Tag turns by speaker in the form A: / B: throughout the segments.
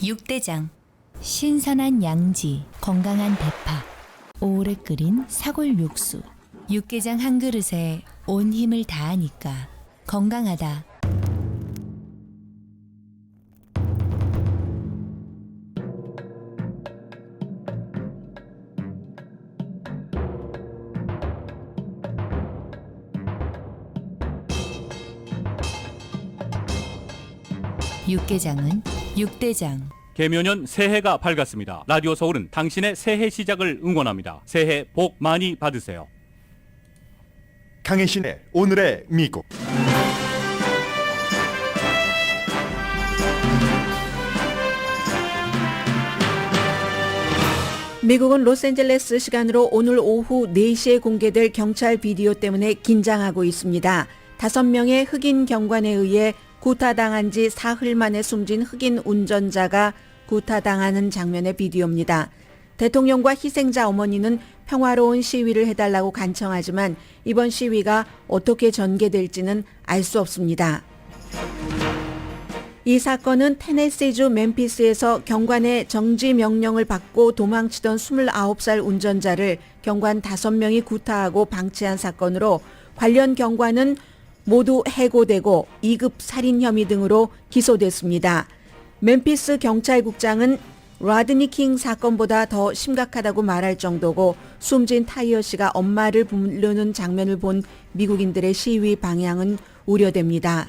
A: 육대장. 신선한 양지, 건강한 대파, 오래 끓인 사골 육수. 육개장 한 그릇에 온 힘을 다하니까 건강하다. 육개장은 육대장.
B: 개묘년 새해가 밝았습니다. 라디오 서울은 당신의 새해 시작을 응원합니다. 새해 복 많이 받으세요.
C: 강혜신의 오늘의 미국.
D: 미국은 로스앤젤레스 시간으로 오늘 오후 4시에 공개될 경찰 비디오 때문에 긴장하고 있습니다. 5명의 흑인 경관에 의해 구타당한 지 사흘 만에 숨진 흑인 운전자가 구타당하는 장면의 비디오입니다. 대통령과 희생자 어머니는 평화로운 시위를 해달라고 간청하지만 이번 시위가 어떻게 전개될지는 알 수 없습니다. 이 사건은 테네시주 멤피스에서 경관의 정지 명령을 받고 도망치던 29살 운전자를 경관 5명이 구타하고 방치한 사건으로 관련 경관은 모두 해고되고 2급 살인 혐의 등으로 기소됐습니다. 멤피스 경찰국장은 라드니 킹 사건보다 더 심각하다고 말할 정도고 숨진 타이어 씨가 엄마를 부르는 장면을 본 미국인들의 시위 방향은 우려됩니다.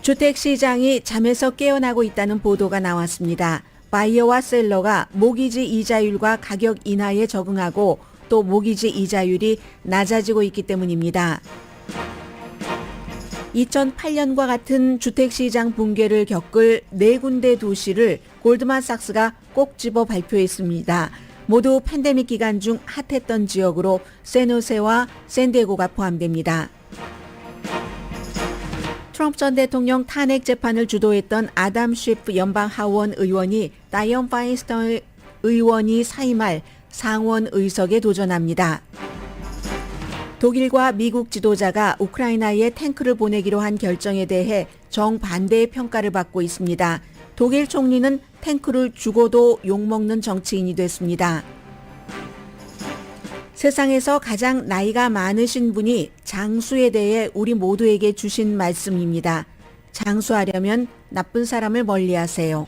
D: 주택시장이 잠에서 깨어나고 있다는 보도가 나왔습니다. 바이어와 셀러가 모기지 이자율과 가격 인하에 적응하고 또 모기지 이자율이 낮아지고 있기 때문입니다. 2008년과 같은 주택시장 붕괴를 겪을 4군데 도시를 골드만삭스가 꼭 집어 발표했습니다. 모두 팬데믹 기간 중 핫했던 지역으로 샌호세와 샌디에고가 포함됩니다. 트럼프 전 대통령 탄핵 재판을 주도했던 아담 쉬프 연방 하원 의원이 다이언 파인스타인 의원이 사임할 상원 의석에 도전합니다. 독일과 미국 지도자가 우크라이나에 탱크를 보내기로 한 결정에 대해 정반대의 평가를 받고 있습니다. 독일 총리는 탱크를 주고도 욕먹는 정치인이 됐습니다. 세상에서 가장 나이가 많으신 분이 장수에 대해 우리 모두에게 주신 말씀입니다. 장수하려면 나쁜 사람을 멀리하세요.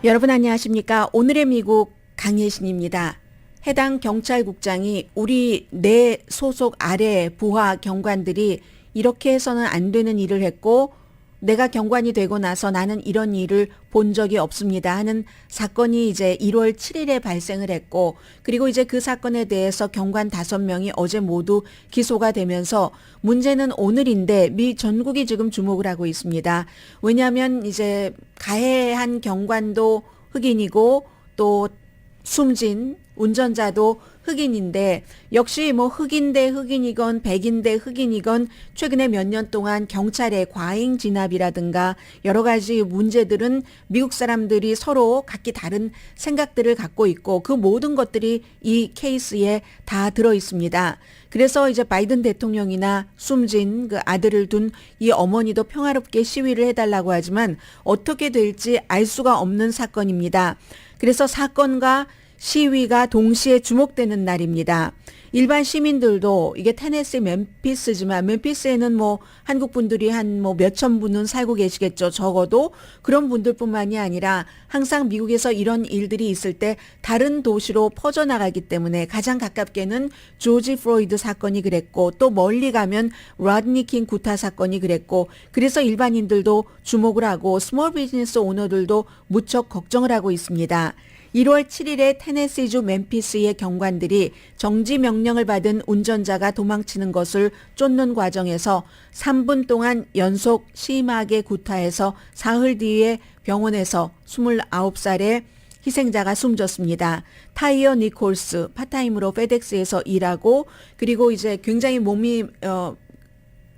D: 여러분 안녕하십니까? 오늘의 미국 강혜신입니다. 해당 경찰국장이 우리 내 소속 아래 부하 경관들이 이렇게 해서는 안 되는 일을 했고 내가 경관이 되고 나서 나는 이런 일을 본 적이 없습니다 하는 사건이 이제 1월 7일에 발생을 했고 그리고 이제 그 사건에 대해서 경관 5명이 어제 모두 기소가 되면서 문제는 오늘인데 미 전국이 지금 주목을 하고 있습니다. 왜냐하면 이제 가해한 경관도 흑인이고 또 숨진 운전자도 흑인인데 역시 뭐 흑인 대 흑인이건 백인 대 흑인이건 최근에 몇 년 동안 경찰의 과잉 진압이라든가 여러 가지 문제들은 미국 사람들이 서로 각기 다른 생각들을 갖고 있고 그 모든 것들이 이 케이스에 다 들어 있습니다. 그래서 이제 바이든 대통령이나 숨진 그 아들을 둔 이 어머니도 평화롭게 시위를 해달라고 하지만 어떻게 될지 알 수가 없는 사건입니다. 그래서 사건과 시위가 동시에 주목되는 날입니다. 일반 시민들도 이게 테네시 멤피스지만 멤피스에는 뭐 한국 분들이 한 뭐 몇천 분은 살고 계시겠죠. 적어도 그런 분들뿐만이 아니라 항상 미국에서 이런 일들이 있을 때 다른 도시로 퍼져나가기 때문에 가장 가깝게는 조지 플로이드 사건이 그랬고 또 멀리 가면 라드니 킹 구타 사건이 그랬고 그래서 일반인들도 주목을 하고 스몰 비즈니스 오너들도 무척 걱정을 하고 있습니다. 1월 7일에 테네시주 멤피스의 경관들이 정지 명령을 받은 운전자가 도망치는 것을 쫓는 과정에서 3분 동안 연속 심하게 구타해서 사흘 뒤에 병원에서 29살의 희생자가 숨졌습니다. 타이어 니콜스 파타임으로 페덱스에서 일하고 그리고 이제 굉장히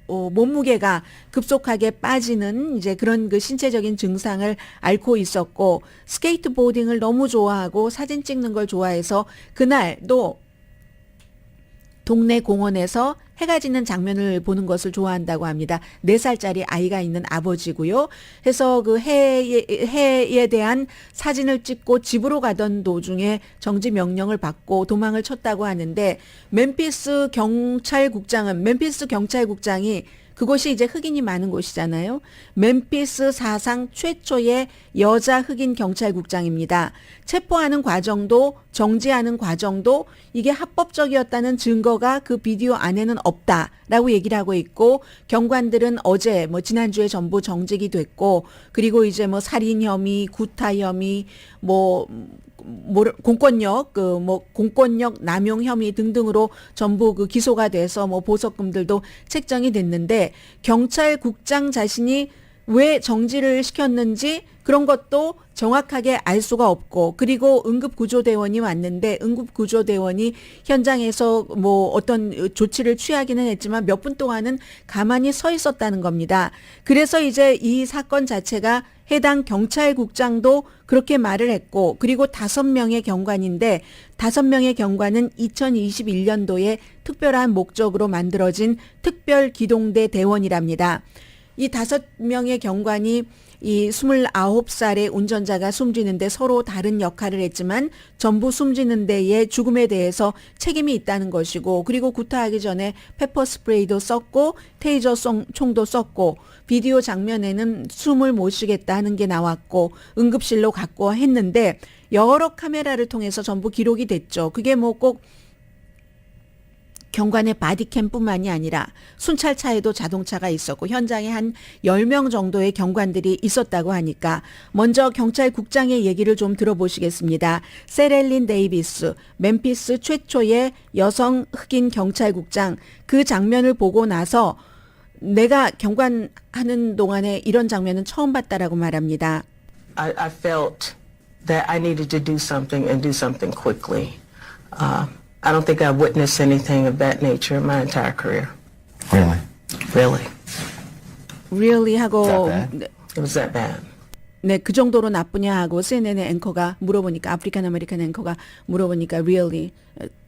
D: 몸무게가 급속하게 빠지는 이제 그런 그 신체적인 증상을 앓고 있었고 스케이트보딩을 너무 좋아하고 사진 찍는 걸 좋아해서 그날도 동네 공원에서 해가 지는 장면을 보는 것을 좋아한다고 합니다. 4살짜리 아이가 있는 아버지고요. 해서 그 해에 대한 사진을 찍고 집으로 가던 도중에 정지 명령을 받고 도망을 쳤다고 하는데 멤피스 경찰국장이 그곳이 이제 흑인이 많은 곳이잖아요. 멤피스 사상 최초의 여자 흑인 경찰국장입니다. 체포하는 과정도 정지하는 과정도 이게 합법적이었다는 증거가 그 비디오 안에는 없다라고 얘기를 하고 있고 경관들은 어제 지난주에 전부 정직이 됐고 그리고 이제 살인 혐의, 구타 혐의, 공권력 남용 혐의 등등으로 전부 그 기소가 돼서 보석금들도 책정이 됐는데 경찰국장 자신이 왜 정지를 시켰는지 그런 것도 정확하게 알 수가 없고 그리고 응급구조대원이 왔는데 응급구조대원이 현장에서 어떤 조치를 취하기는 했지만 몇 분 동안은 가만히 서 있었다는 겁니다. 그래서 이제 이 사건 자체가 해당 경찰국장도 그렇게 말을 했고 그리고 5명의 경관인데 5명의 경관은 2021년도에 특별한 목적으로 만들어진 특별기동대 대원이랍니다. 이 5명의 경관이 이 29살의 운전자가 숨지는데 서로 다른 역할을 했지만 전부 숨지는 데에 죽음에 대해서 책임이 있다는 것이고 그리고 구타하기 전에 페퍼 스프레이도 썼고 테이저 총도 썼고 비디오 장면에는 숨을 못 쉬겠다 하는 게 나왔고 응급실로 갔고 했는데 여러 카메라를 통해서 전부 기록이 됐죠. 그게 꼭 경관의 바디캠뿐만이 아니라 순찰차에도 자동차가 있었고 현장에 한 10명 정도의 경관들이 있었다고 하니까 먼저 경찰국장의 얘기를 좀 들어보시겠습니다. 세렐린 데이비스, 멤피스 최초의 여성 흑인 경찰국장 그 장면을 보고 나서 내가 경관하는 동안에 이런 장면은 처음 봤다라고 말합니다.
C: I felt that I needed to do something and do something quickly. I don't think I've witnessed anything of that nature in my entire career.
E: Really?
C: Really.
D: Really 하고
E: That bad?
C: It was that bad.
D: 네, 그 정도로 나쁘냐 하고 CNN의 앵커가 물어보니까 아프리칸 아메리칸 앵커가 물어보니까 really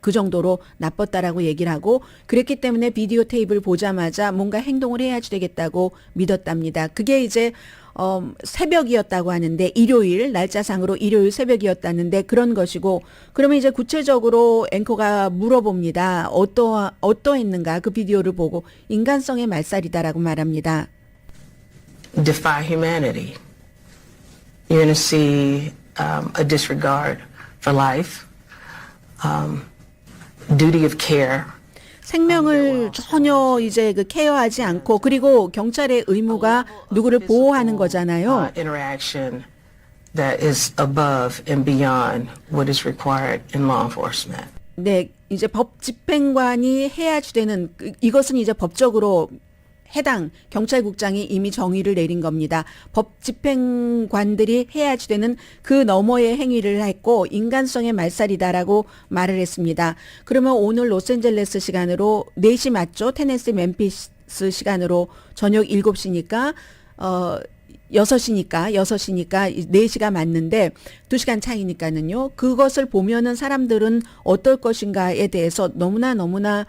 D: 그 정도로 나빴다라고 얘기를 하고 그랬기 때문에 비디오 테이프를 보자마자 뭔가 행동을 해야지 되겠다고 믿었답니다. 그게 이제 새벽이었다고 하는데 일요일 날짜상으로 일요일 새벽이었다는데 그런 것이고 그러면 이제 구체적으로 앵커가 물어봅니다. 어떠했는가 그 비디오를 보고 인간성의 말살이다라고 말합니다.
C: Defy humanity. You're going to see a disregard for life, duty of care.
D: 생명을 전혀 이제 케어하지 않고 그리고 경찰의 의무가 누구를 보호하는 거잖아요.
C: Interaction that is above and beyond what is required in law enforcement.
D: 네, 이제 법 집행관이 해야지 되는 이것은 이제 법적으로 해당 경찰국장이 이미 정의를 내린 겁니다. 법 집행관들이 해야지 되는 그 너머의 행위를 했고 인간성의 말살이다라고 말을 했습니다. 그러면 오늘 로스앤젤레스 시간으로 4시 맞죠? 테네시 멤피스 시간으로 저녁 7시니까 6시니까 4시가 맞는데 2시간 차이니까는요. 그것을 보면은 사람들은 어떨 것인가에 대해서 너무나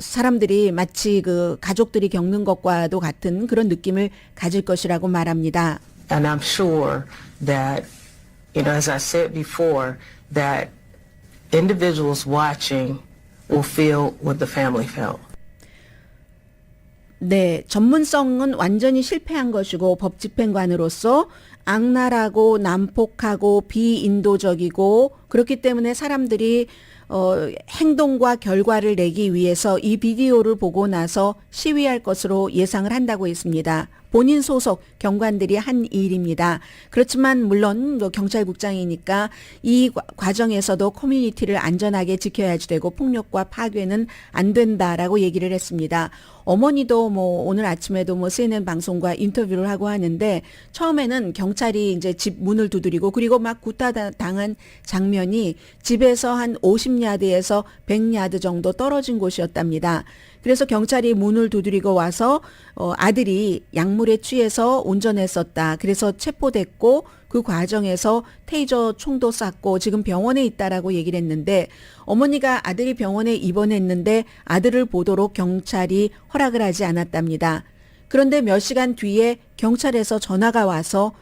D: 사람들이 마치 그 가족들이 겪는 것과도 같은 그런 느낌을 가질 것이라고 말합니다.
C: And I'm sure that, as I said before, that individuals watching will feel what the family felt.
D: 네, 전문성은 완전히 실패한 것이고 법 집행관으로서 악랄하고 난폭하고 비인도적이고 그렇기 때문에 사람들이 행동과 결과를 내기 위해서 이 비디오를 보고 나서 시위할 것으로 예상을 한다고 했습니다. 본인 소속 경관들이 한 일입니다. 그렇지만 물론 경찰국장이니까 이 과정에서도 커뮤니티를 안전하게 지켜야지 되고 폭력과 파괴는 안 된다라고 얘기를 했습니다. 어머니도 오늘 아침에도 CNN 방송과 인터뷰를 하고 하는데 처음에는 경찰이 이제 집 문을 두드리고 그리고 막 구타당한 장면이 집에서 한 50야드에서 100야드 정도 떨어진 곳이었답니다. 그래서 경찰이 문을 두드리고 와서 아들이 약물에 취해서 운전했었다. 그래서 체포됐고 그 과정에서 테이저 총도 쐈고 지금 병원에 있다라고 얘기를 했는데 어머니가 아들이 병원에 입원했는데 아들을 보도록 경찰이 허락을 하지 않았답니다. 그런데 몇 시간 뒤에 경찰에서 전화가 와서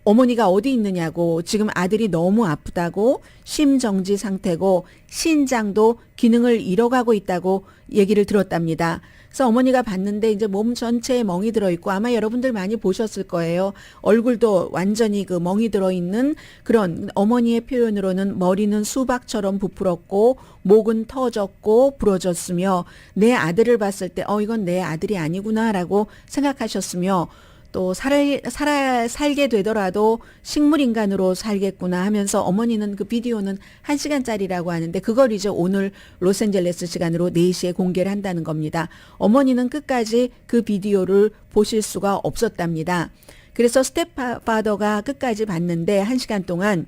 D: 어머니가 어디 있느냐고 지금 아들이 너무 아프다고 심정지 상태고 신장도 기능을 잃어가고 있다고 얘기를 들었답니다. 그래서 어머니가 봤는데 이제 몸 전체에 멍이 들어있고 아마 여러분들 많이 보셨을 거예요. 얼굴도 완전히 그 멍이 들어있는 그런 어머니의 표현으로는 머리는 수박처럼 부풀었고 목은 터졌고 부러졌으며 내 아들을 봤을 때 이건 내 아들이 아니구나라고 생각하셨으며 또 살게 되더라도 식물인간으로 살겠구나 하면서 어머니는 그 비디오는 1시간짜리라고 하는데 그걸 이제 오늘 로스앤젤레스 시간으로 4시에 공개를 한다는 겁니다. 어머니는 끝까지 그 비디오를 보실 수가 없었답니다. 그래서 스텝파더가 끝까지 봤는데 1시간 동안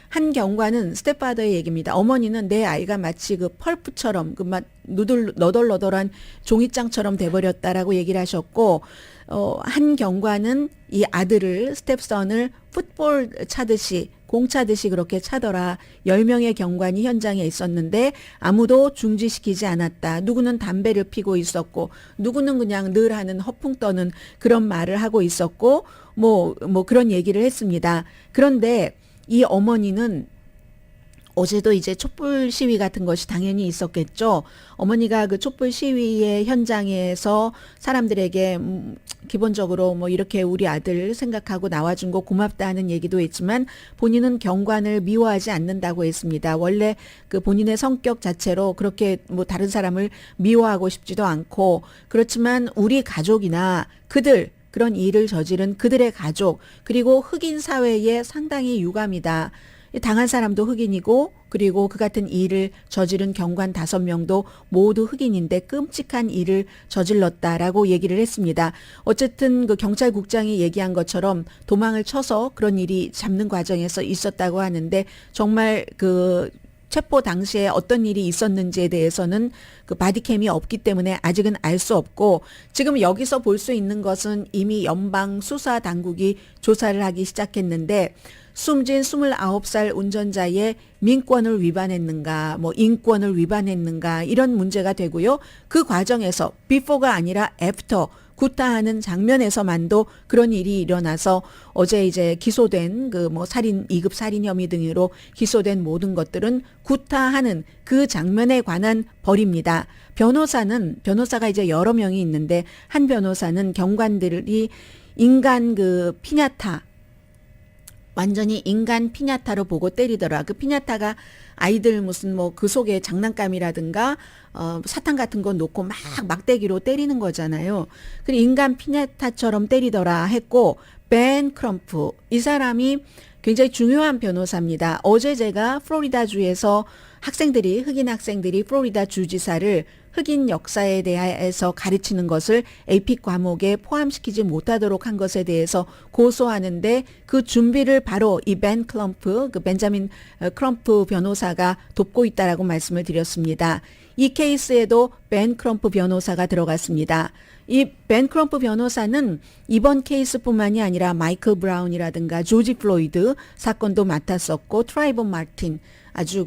D: 한 경관은 스텝파더의 얘기입니다. 어머니는 내 아이가 마치 그 펄프처럼 그 막 너덜너덜한 종이장처럼 돼버렸다라고 얘기를 하셨고 한 경관은 이 아들을 스텝선을 풋볼 차듯이 공 차듯이 그렇게 차더라. 10명의 경관이 현장에 있었는데 아무도 중지시키지 않았다. 누구는 담배를 피고 있었고 누구는 그냥 늘 하는 허풍 떠는 그런 말을 하고 있었고 뭐 그런 얘기를 했습니다. 그런데 이 어머니는 어제도 이제 촛불 시위 같은 것이 당연히 있었겠죠. 어머니가 그 촛불 시위의 현장에서 사람들에게 기본적으로 뭐 이렇게 우리 아들 생각하고 나와준 거 고맙다 하는 얘기도 했지만 본인은 경관을 미워하지 않는다고 했습니다. 원래 그 본인의 성격 자체로 그렇게 뭐 다른 사람을 미워하고 싶지도 않고 그렇지만 우리 가족이나 그런 일을 저지른 그들의 가족 그리고 흑인 사회에 상당히 유감이다. 당한 사람도 흑인이고 그리고 그 같은 일을 저지른 경관 5명도 모두 흑인인데 끔찍한 일을 저질렀다라고 얘기를 했습니다. 어쨌든 그 경찰국장이 얘기한 것처럼 도망을 쳐서 그런 일이 잡는 과정에서 있었다고 하는데 정말 그 체포 당시에 어떤 일이 있었는지에 대해서는 그 바디캠이 없기 때문에 아직은 알 수 없고 지금 여기서 볼 수 있는 것은 이미 연방 수사 당국이 조사를 하기 시작했는데 숨진 29살 운전자의 민권을 위반했는가, 뭐 인권을 위반했는가 이런 문제가 되고요. 그 과정에서 before가 아니라 after 구타하는 장면에서만도 그런 일이 일어나서 어제 이제 기소된 그 뭐 살인 2급 살인 혐의 등으로 기소된 모든 것들은 구타하는 그 장면에 관한 벌입니다. 변호사가 이제 여러 명이 있는데 한 변호사는 경관들이 인간 그 피냐타 완전히 인간 피냐타로 보고 때리더라. 그 피냐타가 아이들 무슨 뭐 그 속에 장난감이라든가 사탕 같은 거 놓고 막 막대기로 때리는 거잖아요. 그리고 인간 피냐타처럼 때리더라 했고 벤 크럼프 이 사람이 굉장히 중요한 변호사입니다. 어제 제가 플로리다주에서 흑인 학생들이 플로리다 주지사를 흑인 역사에 대해서 가르치는 것을 AP 과목에 포함시키지 못하도록 한 것에 대해서 고소하는데 그 준비를 바로 이 벤자민 크럼프 변호사가 돕고 있다라고 말씀을 드렸습니다. 이 케이스에도 벤 크럼프 변호사가 들어갔습니다. 이 벤 크럼프 변호사는 이번 케이스뿐만이 아니라 마이클 브라운이라든가 조지 플로이드 사건도 맡았었고 트라이본 마틴 아주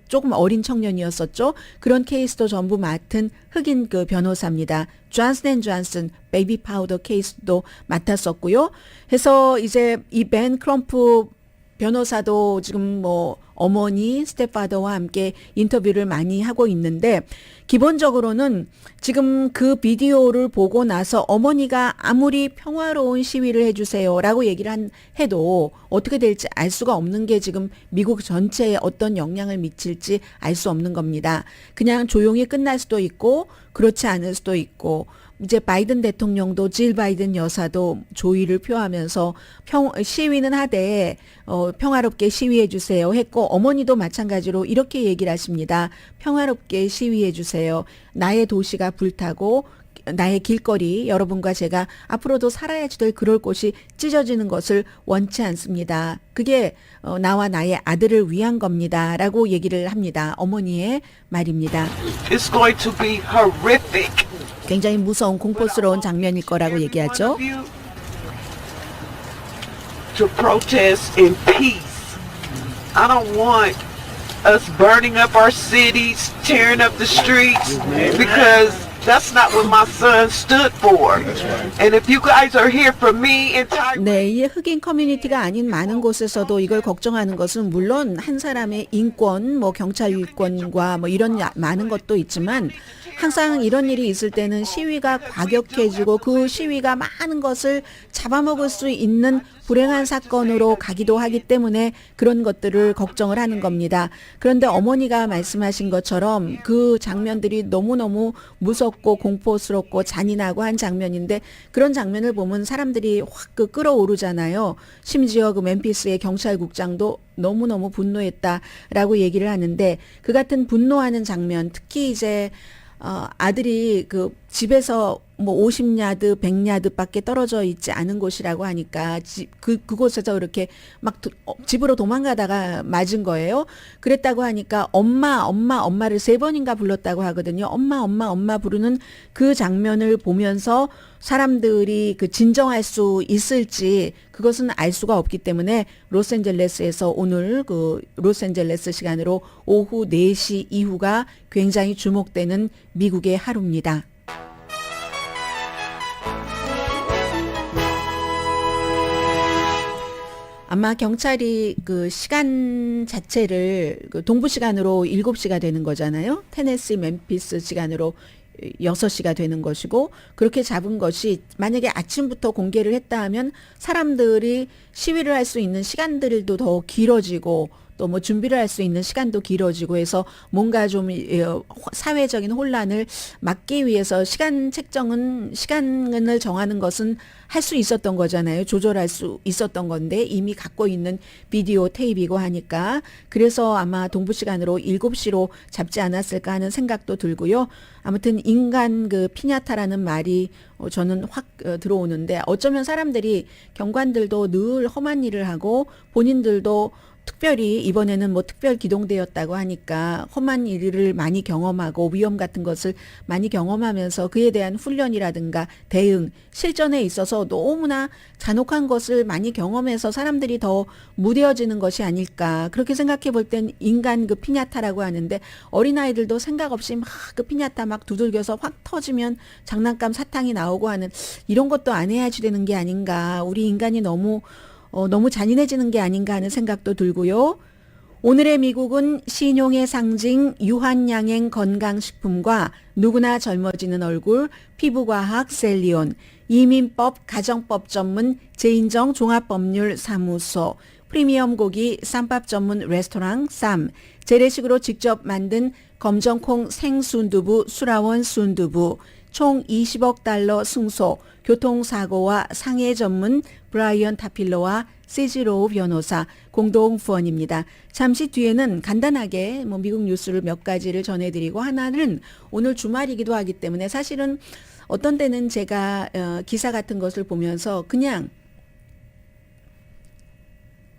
D: 조금 어린 청년이었었죠. 그런 케이스도 전부 맡은 흑인 그 변호사입니다. 존슨 베이비 파우더 케이스도 맡았었고요. 해서 이제 이 벤 크럼프 변호사도 지금 뭐 어머니 스텝파더와 함께 인터뷰를 많이 하고 있는데 기본적으로는 지금 그 비디오를 보고 나서 어머니가 아무리 평화로운 시위를 해주세요라고 얘기를 해도 어떻게 될지 알 수가 없는 게 지금 미국 전체에 어떤 영향을 미칠지 알 수 없는 겁니다. 그냥 조용히 끝날 수도 있고 그렇지 않을 수도 있고 이제 바이든 대통령도 질 바이든 여사도 조의를 표하면서 시위는 하되 평화롭게 시위해 주세요 했고 어머니도 마찬가지로 이렇게 얘기를 하십니다. 평화롭게 시위해 주세요. 나의 도시가 불타고 나의 길거리 여러분과 제가 앞으로도 살아야지 될 그럴 곳이 찢어지는 것을 원치 않습니다. 그게 나와 나의 아들을 위한 겁니다. 라고 얘기를 합니다. 어머니의 말입니다.
E: It's going to be horrific.
D: 굉장히 무서운 공포스러운 장면일 거라고 얘기하죠.
E: to protest in peace. I don't want us burning up our cities, tearing up the streets, because that's not what my son stood for. And if you guys are here for me entire
D: 네, 이 흑인 커뮤니티가 아닌 많은 곳에서도 이걸 걱정하는 것은 물론 한 사람의 인권, 뭐 경찰 유권과 뭐 이런 많은 것도 있지만 항상 이런 일이 있을 때는 시위가 과격해지고 그 시위가 많은 것을 잡아먹을 수 있는 불행한 사건으로 가기도 하기 때문에 그런 것들을 걱정을 하는 겁니다. 그런데 어머니가 말씀하신 것처럼 그 장면들이 너무너무 무섭고 공포스럽고 잔인하고 한 장면인데 그런 장면을 보면 사람들이 확 끌어오르잖아요. 심지어 그 멤피스의 경찰국장도 너무너무 분노했다라고 얘기를 하는데 그 같은 분노하는 장면, 특히 이제 아들이 그 집에서 뭐 50야드, 100야드밖에 떨어져 있지 않은 곳이라고 하니까 그곳에서 이렇게 막 집으로 도망가다가 맞은 거예요. 그랬다고 하니까 엄마를 3번인가 불렀다고 하거든요. 엄마 부르는 그 장면을 보면서 사람들이 그 진정할 수 있을지 그것은 알 수가 없기 때문에 로스앤젤레스에서 오늘 그 로스앤젤레스 시간으로 오후 4시 이후가 굉장히 주목되는 미국의 하루입니다. 아마 경찰이 그 시간 자체를 그 동부 시간으로 7시가 되는 거잖아요. 테네시 멤피스 시간으로 6시가 되는 것이고 그렇게 잡은 것이 만약에 아침부터 공개를 했다 하면 사람들이 시위를 할 수 있는 시간들도 더 길어지고 또 뭐 준비를 할 수 있는 시간도 길어지고 해서 뭔가 좀 사회적인 혼란을 막기 위해서 시간을 정하는 것은 할 수 있었던 거잖아요. 조절할 수 있었던 건데 이미 갖고 있는 비디오 테이프이고 하니까 그래서 아마 동부 시간으로 7시로 잡지 않았을까 하는 생각도 들고요. 아무튼 인간 그 피냐타라는 말이 저는 확 들어오는데 어쩌면 사람들이 경관들도 늘 험한 일을 하고 본인들도 특별히 이번에는 뭐 특별 기동대였다고 하니까 험한 일을 많이 경험하고 위험 같은 것을 많이 경험하면서 그에 대한 훈련이라든가 대응, 실전에 있어서 너무나 잔혹한 것을 많이 경험해서 사람들이 더 무뎌지는 것이 아닐까. 그렇게 생각해 볼 땐 인간 그 피냐타라고 하는데 어린아이들도 생각 없이 막 그 피냐타 막 두들겨서 확 터지면 장난감 사탕이 나오고 하는 이런 것도 안 해야지 되는 게 아닌가. 우리 인간이 너무 잔인해지는 게 아닌가 하는 생각도 들고요. 오늘의 미국은 신용의 상징 유한양행 건강식품과 누구나 젊어지는 얼굴 피부과학 셀리온, 이민법 가정법 전문 제인정 종합법률사무소, 프리미엄 고기 쌈밥 전문 레스토랑 쌈, 재래식으로 직접 만든 검정콩 생순두부 수라원 순두부, 총 20억 달러 승소, 교통사고와 상해 전문 브라이언 타필러와 시지로우 변호사 공동 후원입니다. 잠시 뒤에는 간단하게 뭐 미국 뉴스를 몇 가지를 전해드리고 하나는 오늘 주말이기도 하기 때문에 사실은 어떤 때는 제가 기사 같은 것을 보면서 그냥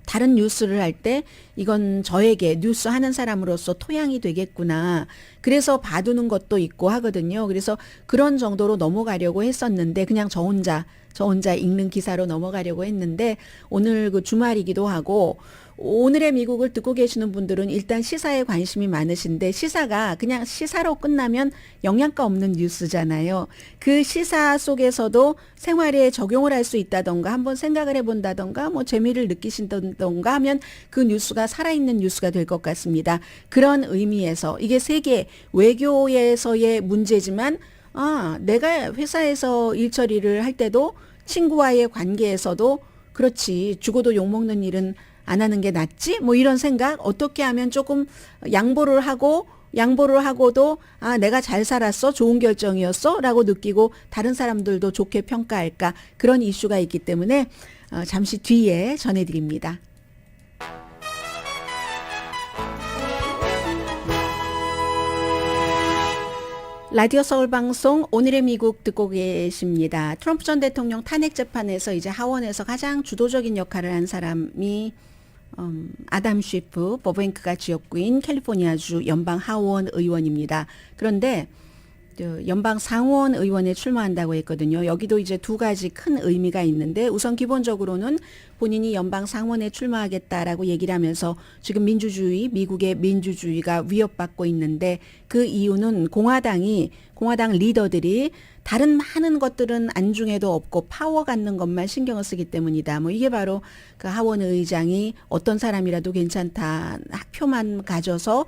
D: 다른 뉴스를 할 때 이건 저에게 뉴스 하는 사람으로서 토양이 되겠구나. 그래서 봐두는 것도 있고 하거든요. 그래서 그런 정도로 넘어가려고 했었는데 그냥 저 혼자 읽는 기사로 넘어가려고 했는데 오늘 그 주말이기도 하고 오늘의 미국을 듣고 계시는 분들은 일단 시사에 관심이 많으신데 시사가 그냥 시사로 끝나면 영양가 없는 뉴스잖아요. 그 시사 속에서도 생활에 적용을 할 수 있다던가 한번 생각을 해본다던가 뭐 재미를 느끼신다던가 하면 그 뉴스가 살아있는 뉴스가 될 것 같습니다. 그런 의미에서 이게 세계 외교에서의 문제지만 내가 회사에서 일 처리를 할 때도 친구와의 관계에서도 그렇지 죽어도 욕먹는 일은 안 하는 게 낫지? 뭐 이런 생각 어떻게 하면 조금 양보를 하고도 내가 잘 살았어? 좋은 결정이었어? 라고 느끼고 다른 사람들도 좋게 평가할까? 그런 이슈가 있기 때문에 잠시 뒤에 전해드립니다. 라디오 서울방송 오늘의 미국 듣고 계십니다. 트럼프 전 대통령 탄핵 재판에서 이제 하원에서 가장 주도적인 역할을 한 사람이 아담 쉬프 버뱅크가 지역구인 캘리포니아주 연방 하원 의원입니다. 그런데 연방 상원 의원에 출마한다고 했거든요. 여기도 이제 두 가지 큰 의미가 있는데 우선 기본적으로는 본인이 연방 상원에 출마하겠다라고 얘기를 하면서 지금 미국의 민주주의가 위협받고 있는데 그 이유는 공화당 리더들이 다른 많은 것들은 안중에도 없고 파워 갖는 것만 신경을 쓰기 때문이다. 뭐 이게 바로 그 하원 의장이 어떤 사람이라도 괜찮다. 표만 가져서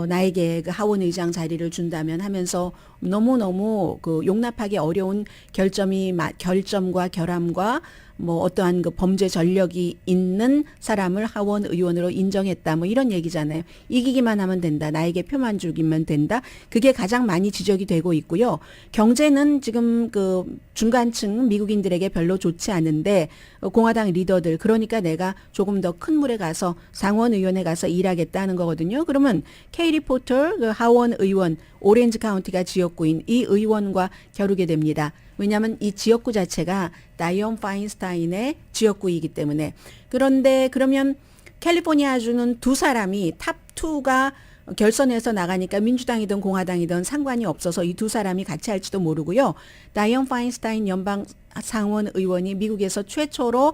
D: 나에게 그 하원 의장 자리를 준다면 하면서 너무너무 그 용납하기 어려운 결점과 결함과 뭐 어떠한 그 범죄 전력이 있는 사람을 하원 의원으로 인정했다. 뭐 이런 얘기잖아요. 이기기만 하면 된다. 나에게 표만 주기만 된다. 그게 가장 많이 지적이 되고 있고요. 경제는 지금 그 중간층 미국인들에게 별로 좋지 않은데 공화당 리더들 그러니까 내가 조금 더 큰 물에 가서 상원 의원에 가서 일하겠다는 거거든요. 그러면 케이리 포터 그 하원 의원 오렌지 카운티가 지역구인 이 의원과 겨루게 됩니다. 왜냐하면 이 지역구 자체가 다이언 파인스타인의 지역구이기 때문에. 그런데 그러면 캘리포니아주는 두 사람이 탑2가 결선에서 나가니까 민주당이든 공화당이든 상관이 없어서 이 두 사람이 같이 할지도 모르고요. 다이언 파인스타인 연방 상원 의원이 미국에서 최초로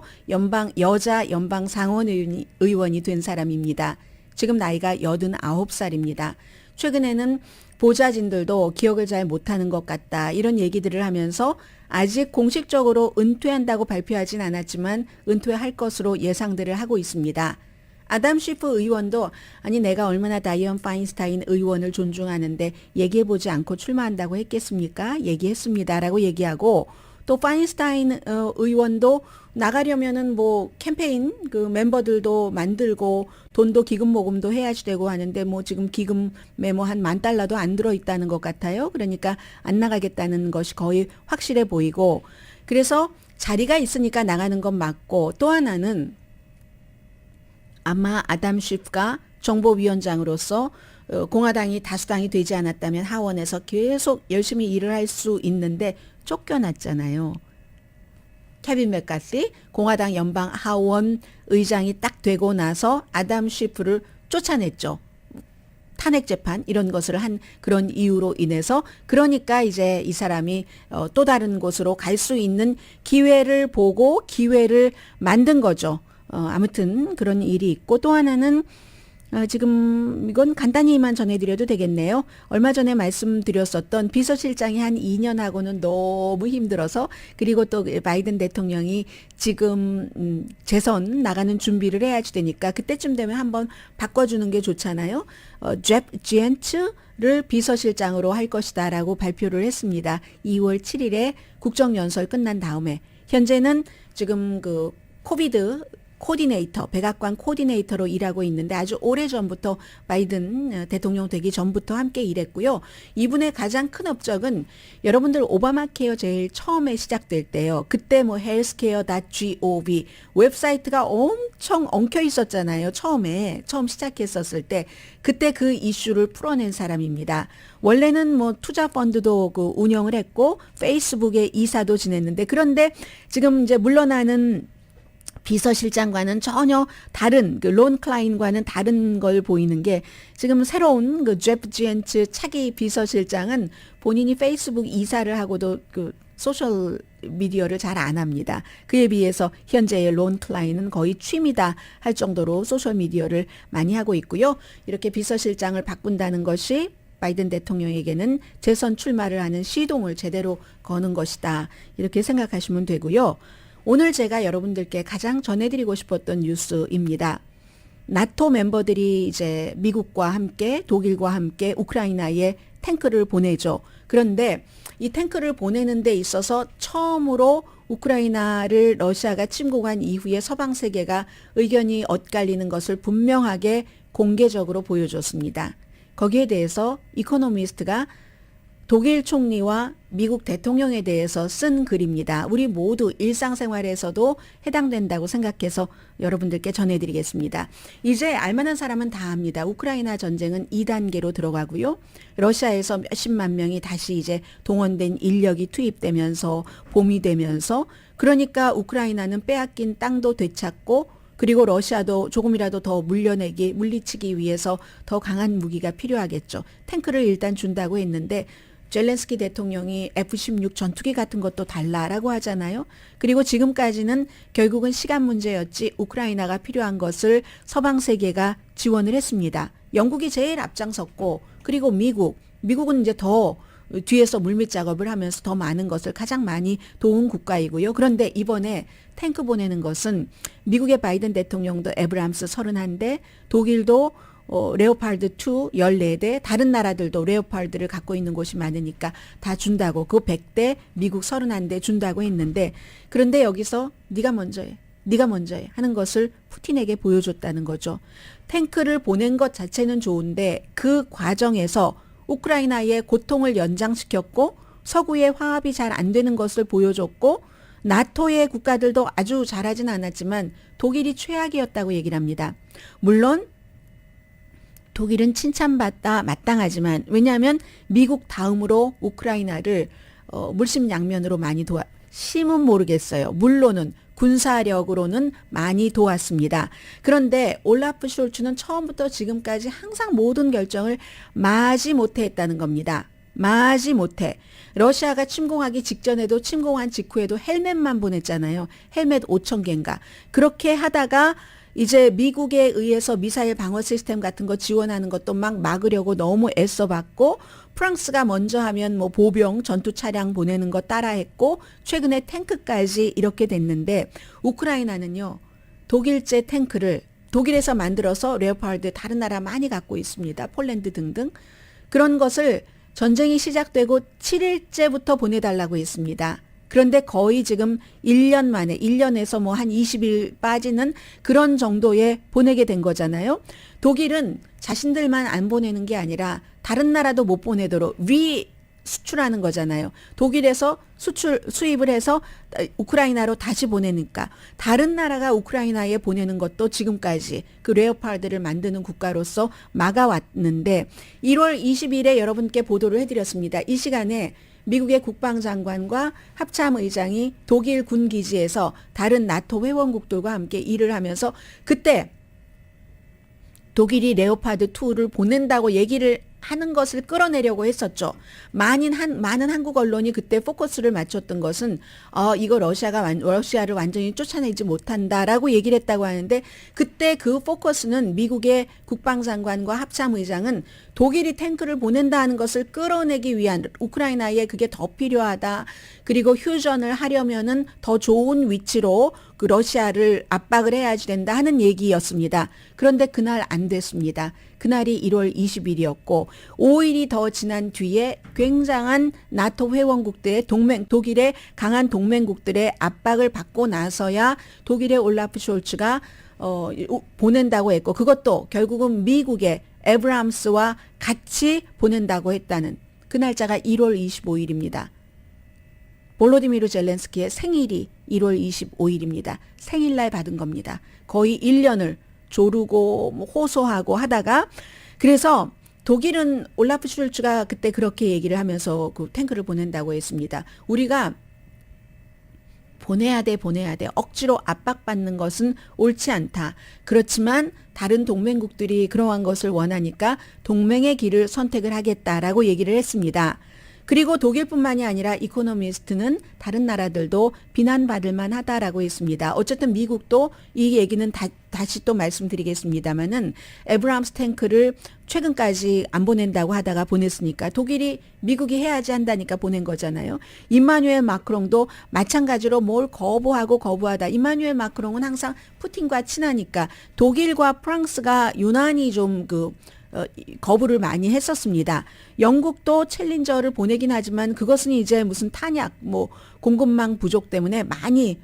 D: 여자 연방 상원 의원이 된 사람입니다. 지금 나이가 89살입니다. 최근에는 보좌진들도 기억을 잘 못하는 것 같다. 이런 얘기들을 하면서 아직 공식적으로 은퇴한다고 발표하진 않았지만 은퇴할 것으로 예상들을 하고 있습니다. 아담 쉬프 의원도 아니 내가 얼마나 다이언 파인스타인 의원을 존중하는데 얘기해보지 않고 출마한다고 했겠습니까? 얘기했습니다라고 얘기하고 또 파인스타인 의원도 나가려면은 뭐 캠페인 그 멤버들도 만들고 돈도 기금 모금도 해야지 되고 하는데 뭐 지금 기금에 뭐 한 $10,000도 안 들어 있다는 것 같아요. 그러니까 안 나가겠다는 것이 거의 확실해 보이고 그래서 자리가 있으니까 나가는 건 맞고 또 하나는 아마 아담 쉬프가 정보위원장으로서 공화당이 다수당이 되지 않았다면 하원에서 계속 열심히 일을 할 수 있는데 쫓겨났잖아요. 케빈 맥카시 공화당 연방 하원 의장이 딱 되고 나서 아담 쉬프를 쫓아냈죠. 탄핵 재판 이런 것을 한 그런 이유로 인해서 그러니까 이제 이 사람이 또 다른 곳으로 갈 수 있는 기회를 보고 기회를 만든 거죠. 아무튼 그런 일이 있고 또 하나는 지금 이건 간단히만 전해드려도 되겠네요. 얼마 전에 말씀드렸었던 비서실장이 한 2년 하고는 너무 힘들어서 그리고 또 바이든 대통령이 지금 재선 나가는 준비를 해야지 되니까 그때쯤 되면 한번 바꿔주는 게 좋잖아요. 제프 지엔츠를 비서실장으로 할 것이다라고 발표를 했습니다. 2월 7일에 국정연설 끝난 다음에 현재는 지금 그 코비드 코디네이터, 백악관 코디네이터로 일하고 있는데 아주 오래전부터 바이든 대통령 되기 전부터 함께 일했고요. 이분의 가장 큰 업적은 여러분들 오바마 케어 제일 처음에 시작될 때요. 그때 뭐 healthcare.gov 웹사이트가 엄청 엉켜 있었잖아요. 처음 시작했었을 때 그때 그 이슈를 풀어낸 사람입니다. 원래는 뭐 투자 펀드도 그 운영을 했고 페이스북의 이사도 지냈는데 그런데 지금 이제 물러나는 비서실장과는 전혀 다른 론 클라인과는 다른 걸 보이는 게 지금 새로운 그 제프 지엔츠 차기 비서실장은 본인이 페이스북 이사를 하고도 그 소셜 미디어를 잘 안 합니다. 그에 비해서 현재의 론 클라인은 거의 취미다 할 정도로 소셜 미디어를 많이 하고 있고요. 이렇게 비서실장을 바꾼다는 것이 바이든 대통령에게는 재선 출마를 하는 시동을 제대로 거는 것이다. 이렇게 생각하시면 되고요. 오늘 제가 여러분들께 가장 전해드리고 싶었던 뉴스입니다. 나토 멤버들이 이제 미국과 함께 독일과 함께 우크라이나에 탱크를 보내죠. 그런데 이 탱크를 보내는 데 있어서 처음으로 우크라이나를 러시아가 침공한 이후에 서방 세계가 의견이 엇갈리는 것을 분명하게 공개적으로 보여줬습니다. 거기에 대해서 이코노미스트가 독일 총리와 미국 대통령에 대해서 쓴 글입니다. 우리 모두 일상생활에서도 해당된다고 생각해서 여러분들께 전해드리겠습니다. 이제 알만한 사람은 다 압니다. 우크라이나 전쟁은 2단계로 들어가고요. 러시아에서 몇십만 명이 다시 이제 동원된 인력이 투입되면서 봄이 되면서 그러니까 우크라이나는 빼앗긴 땅도 되찾고 그리고 러시아도 조금이라도 더 물리치기 위해서 더 강한 무기가 필요하겠죠. 탱크를 일단 준다고 했는데 젤렌스키 대통령이 F-16 전투기 같은 것도 달라라고 하잖아요. 그리고 지금까지는 결국은 시간 문제였지 우크라이나가 필요한 것을 서방 세계가 지원을 했습니다. 영국이 제일 앞장섰고 그리고 미국은 이제 더 뒤에서 물밑 작업을 하면서 더 많은 것을 가장 많이 도운 국가이고요. 그런데 이번에 탱크 보내는 것은 미국의 바이든 대통령도 에브람스 31대, 독일도 레오파드 2 14대, 다른 나라들도 레오파드를 갖고 있는 곳이 많으니까 다 준다고, 그 100대 미국 31대 준다고 했는데, 그런데 여기서 네가 먼저 해 하는 것을 푸틴에게 보여줬다는 거죠. 탱크를 보낸 것 자체는 좋은데 그 과정에서 우크라이나의 고통을 연장시켰고 서구의 화합이 잘 안 되는 것을 보여줬고, 나토의 국가들도 아주 잘하진 않았지만 독일이 최악이었다고 얘기를 합니다. 물론 독일은 칭찬받다 마땅하지만, 왜냐하면 미국 다음으로 우크라이나를 물심양면으로 많이 심은 모르겠어요. 물론은 군사력으로는 많이 도왔습니다. 그런데 올라프 숄츠는 처음부터 지금까지 항상 모든 결정을 마지못해 했다는 겁니다. 마지못해. 러시아가 침공하기 직전에도 침공한 직후에도 헬멧만 보냈잖아요. 헬멧 5,000개인가. 그렇게 하다가 이제 미국에 의해서 미사일 방어 시스템 같은 거 지원하는 것도 막 막으려고 너무 애써봤고, 프랑스가 먼저 하면 뭐 보병, 전투 차량 보내는 거 따라했고, 최근에 탱크까지 이렇게 됐는데, 우크라이나는요, 독일제 탱크를 독일에서 만들어서 레오파드 다른 나라 많이 갖고 있습니다. 폴란드 등등. 그런 것을 전쟁이 시작되고 7일째부터 보내달라고 했습니다. 그런데 거의 지금 1년 만에, 1년에서 뭐 한 20일 빠지는 그런 정도에 보내게 된 거잖아요. 독일은 자신들만 안 보내는 게 아니라 다른 나라도 못 보내도록 수출하는 거잖아요. 독일에서 수입을 해서 우크라이나로 다시 보내니까 다른 나라가 우크라이나에 보내는 것도 지금까지 그 레오파드를 만드는 국가로서 막아왔는데, 1월 20일에 여러분께 보도를 해드렸습니다. 이 시간에 미국의 국방장관과 합참의장이 독일 군기지에서 다른 나토 회원국들과 함께 일을 하면서, 그때 독일이 레오파드 2를 보낸다고 얘기를 하는 것을 끌어내려고 했었죠. 많은 한국 언론이 그때 포커스를 맞췄던 것은 이거 러시아를 완전히 쫓아내지 못한다라고 얘기를 했다고 하는데, 그때 그 포커스는 미국의 국방장관과 합참의장은 독일이 탱크를 보낸다 하는 것을 끌어내기 위한, 우크라이나에 그게 더 필요하다, 그리고 휴전을 하려면은 더 좋은 위치로 그 러시아를 압박을 해야지 된다 하는 얘기였습니다. 그런데 그날 안 됐습니다. 그날이 1월 20일이었고 5일이 더 지난 뒤에 굉장한 나토 회원국들의 독일의 강한 동맹국들의 압박을 받고 나서야 독일의 올라프 숄츠가 보낸다고 했고, 그것도 결국은 미국의 에브람스와 같이 보낸다고 했다는 그 날짜가 1월 25일입니다. 볼로디미르 젤렌스키의 생일이 1월 25일입니다. 생일날 받은 겁니다. 거의 1년을 조르고 호소하고 하다가, 그래서 독일은 올라프 숄츠가 그때 그렇게 얘기를 하면서 그 탱크를 보낸다고 했습니다. 우리가 보내야 돼. 억지로 압박받는 것은 옳지 않다. 그렇지만 다른 동맹국들이 그러한 것을 원하니까 동맹의 길을 선택을 하겠다라고 얘기를 했습니다. 그리고 독일뿐만이 아니라 이코노미스트는 다른 나라들도 비난받을 만하다라고 했습니다. 어쨌든 미국도 이 얘기는 다시 또 말씀드리겠습니다마는 에브람스 탱크를 최근까지 안 보낸다고 하다가 보냈으니까 독일이 미국이 해야지 한다니까 보낸 거잖아요. 임마누엘 마크롱도 마찬가지로 뭘 거부하다. 임마누엘 마크롱은 항상 푸틴과 친하니까 독일과 프랑스가 유난히 좀 거부를 많이 했었습니다. 영국도 챌린저를 보내긴 하지만 그것은 이제 무슨 탄약, 공급망 부족 때문에 많이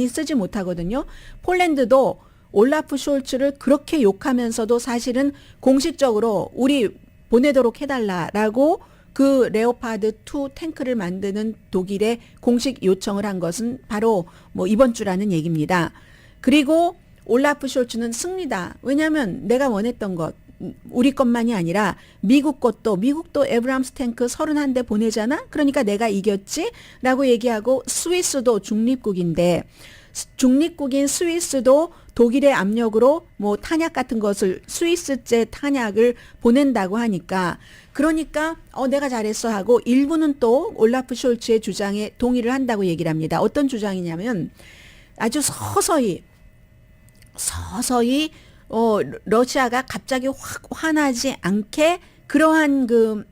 D: 쓰지 못하거든요. 폴란드도 올라프 숄츠를 그렇게 욕하면서도 사실은 공식적으로 우리 보내도록 해달라라고 그 레오파드 2 탱크를 만드는 독일에 공식 요청을 한 것은 바로 이번 주라는 얘기입니다. 그리고 올라프 숄츠는 승리다. 왜냐하면 내가 원했던 것, 우리 것만이 아니라 미국도 에브람스 탱크 31대 보내잖아? 그러니까 내가 이겼지? 라고 얘기하고, 스위스도 중립국인데 중립국인 스위스도 독일의 압력으로 뭐 탄약 같은 것을 스위스제 탄약을 보낸다고 하니까 그러니까 내가 잘했어 하고 일부는 또 올라프 숄츠의 주장에 동의를 한다고 얘기를 합니다. 어떤 주장이냐면 아주 서서히 러시아가 갑자기 확 화나지 않게 그러한 그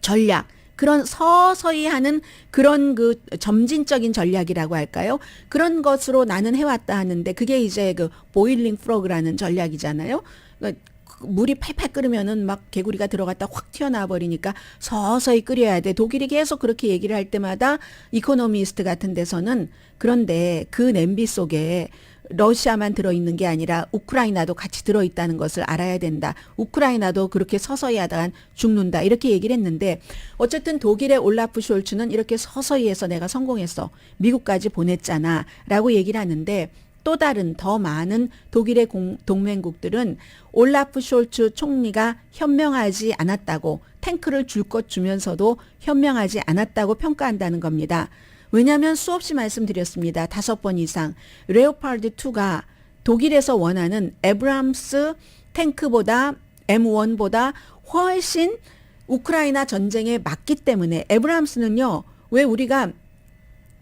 D: 전략, 그런 서서히 하는 그런 그 점진적인 전략이라고 할까요? 그런 것으로 나는 해왔다 하는데 그게 이제 그 보일링 프로그라는 전략이잖아요. 그러니까 물이 팔팔 끓으면은 막 개구리가 들어갔다 확 튀어나와 버리니까 서서히 끓여야 돼. 독일이 계속 그렇게 얘기를 할 때마다 이코노미스트 같은 데서는 그런데 그 냄비 속에 러시아만 들어있는 게 아니라 우크라이나도 같이 들어있다는 것을 알아야 된다. 우크라이나도 그렇게 서서히 하다간 죽는다. 이렇게 얘기를 했는데 어쨌든 독일의 올라프 숄츠는 이렇게 서서히 해서 내가 성공했어. 미국까지 보냈잖아. 라고 얘기를 하는데 또 다른 더 많은 독일의 동맹국들은 올라프 숄츠 총리가 현명하지 않았다고 탱크를 줄 것 주면서도 현명하지 않았다고 평가한다는 겁니다. 왜냐하면 수없이 말씀드렸습니다. 5번 이상 레오파르드 2가 독일에서 원하는 에브람스 탱크보다 M1보다 훨씬 우크라이나 전쟁에 맞기 때문에 에브람스는요. 왜 우리가